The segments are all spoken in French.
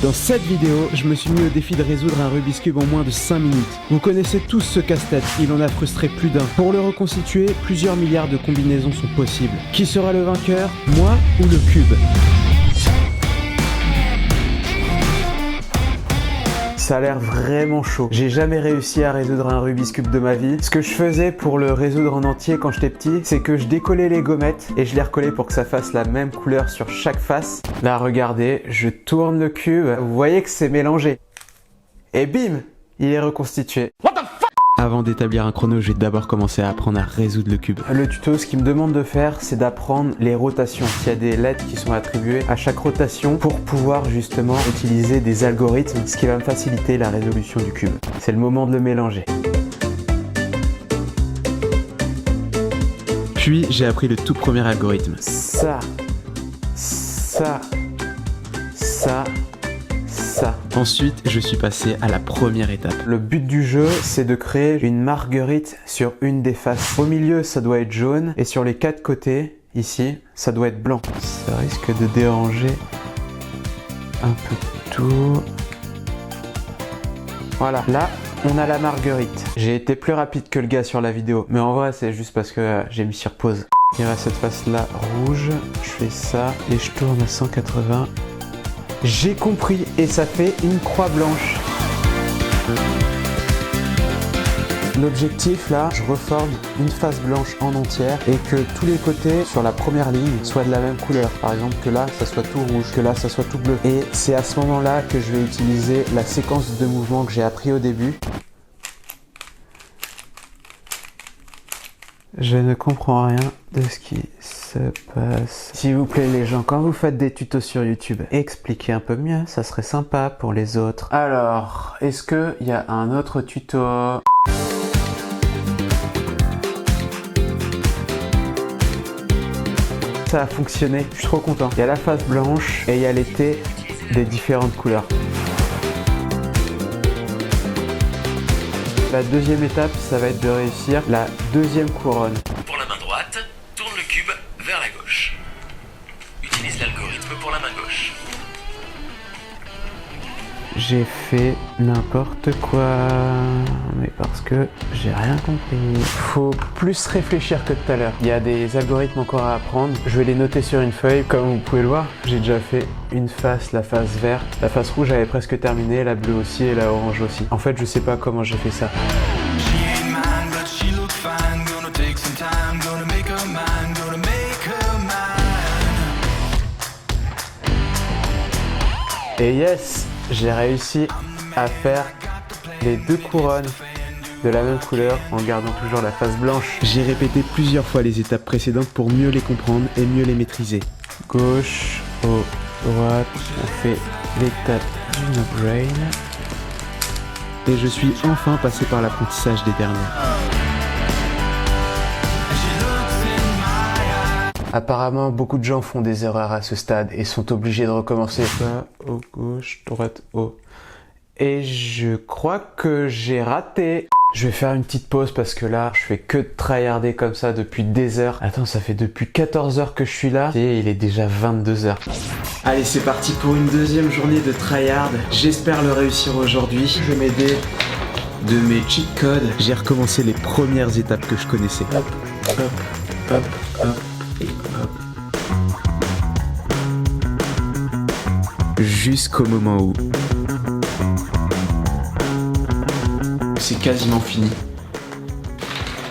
Dans cette vidéo, je me suis mis au défi de résoudre un Rubik's Cube en moins de 5 minutes. Vous connaissez tous ce casse-tête, il en a frustré plus d'un. Pour le reconstituer, plusieurs milliards de combinaisons sont possibles. Qui sera le vainqueur, moi ou le cube? Ça a l'air vraiment chaud. J'ai jamais réussi à résoudre un Rubik's Cube de ma vie. Ce que je faisais pour le résoudre en entier quand j'étais petit, c'est que je décollais les gommettes et je les recollais pour que ça fasse la même couleur sur chaque face. Là, regardez, je tourne le cube. Vous voyez que c'est mélangé. Et bim, il est reconstitué. What the fuck? Avant d'établir un chrono, je vais d'abord commencer à apprendre à résoudre le cube. Le tuto, ce qu'il me demande de faire, c'est d'apprendre les rotations. Il y a des lettres qui sont attribuées à chaque rotation pour pouvoir justement utiliser des algorithmes, ce qui va me faciliter la résolution du cube. C'est le moment de le mélanger. Puis, j'ai appris le tout premier algorithme. Ça. Ensuite, je suis passé à la première étape. Le but du jeu, c'est de créer une marguerite sur une des faces. Au milieu, ça doit être jaune et sur les 4 côtés, ici, ça doit être blanc. Ça risque de déranger un peu tout. Voilà, là, on a la marguerite. J'ai été plus rapide que le gars sur la vidéo, mais en vrai, c'est juste parce que j'ai mis sur pause. Il reste cette face-là rouge, je fais ça et je tourne à 180. J'ai compris et ça fait une croix blanche. L'objectif là, je reforme une face blanche en entière et que tous les côtés sur la première ligne soient de la même couleur. Par exemple que là ça soit tout rouge, que là ça soit tout bleu. Et c'est à ce moment là que je vais utiliser la séquence de mouvements que j'ai appris au début. Je ne comprends rien de ce qui se passe. S'il vous plaît les gens, quand vous faites des tutos sur YouTube, expliquez un peu mieux, ça serait sympa pour les autres. Alors, est-ce qu'il y a un autre tuto? Ça a fonctionné, je suis trop content. Il y a la face blanche et il y a les T des différentes couleurs. La deuxième étape, ça va être de réussir la deuxième couronne. Pour la main droite, tourne le cube vers la gauche. Utilise l'algorithme pour la main gauche. J'ai fait n'importe quoi, mais parce que j'ai rien compris. Faut plus réfléchir que tout à l'heure. Il y a des algorithmes encore à apprendre. Je vais les noter sur une feuille. Comme vous pouvez le voir, j'ai déjà fait une face, la face verte. La face rouge j'avais presque terminé, la bleue aussi et la orange aussi. En fait, je sais pas comment j'ai fait ça. Et yes, j'ai réussi à faire les deux couronnes de la même couleur en gardant toujours la face blanche. J'ai répété plusieurs fois les étapes précédentes pour mieux les comprendre et mieux les maîtriser. Gauche, haut, droite, on fait l'étape du no-brain. Et je suis enfin passé par l'apprentissage des dernières. Apparemment, beaucoup de gens font des erreurs à ce stade et sont obligés de recommencer. Bas, haut, gauche, droite, haut. Et je crois que j'ai raté. Je vais faire une petite pause parce que là, je fais que de tryharder comme ça depuis des heures. Attends, ça fait depuis 14 heures que je suis là et il est déjà 22 heures. Allez, c'est parti pour une deuxième journée de tryhard. J'espère le réussir aujourd'hui. Je vais m'aider de mes cheat codes. J'ai recommencé les premières étapes que je connaissais. Hop, hop, hop, hop. Jusqu'au moment où c'est quasiment fini.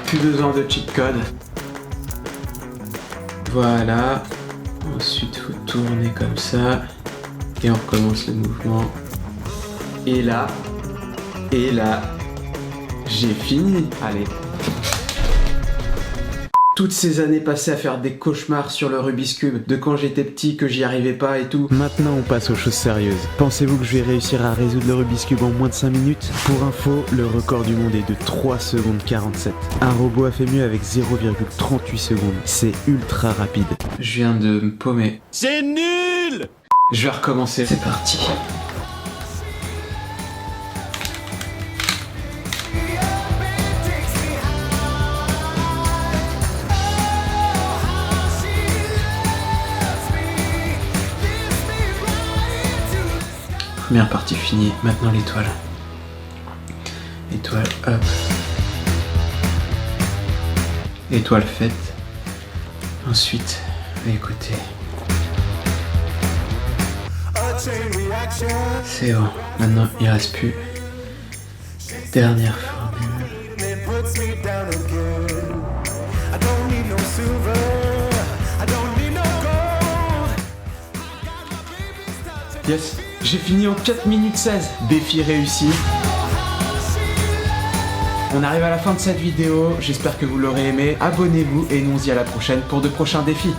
Plus besoin de cheat code. Voilà. Ensuite, faut tourner comme ça et on recommence le mouvement. Et là, j'ai fini. Allez. Toutes ces années passées à faire des cauchemars sur le Rubik's Cube, de quand j'étais petit que j'y arrivais pas et tout. Maintenant on passe aux choses sérieuses. Pensez-vous que je vais réussir à résoudre le Rubik's Cube en moins de 5 minutes? Pour info, le record du monde est de 3 secondes 47. Un robot a fait mieux avec 0,38 secondes. C'est ultra rapide. Je viens de me paumer. C'est nul! Je vais recommencer. C'est parti. Première partie finie, maintenant l'étoile. Étoile, hop. Étoile faite. Ensuite, les côtés. C'est bon, maintenant il reste plus. Dernière formule. Yes, j'ai fini en 4 minutes 16. Défi réussi. On arrive à la fin de cette vidéo, j'espère que vous l'aurez aimé. Abonnez-vous et nous on se dit à la prochaine pour de prochains défis.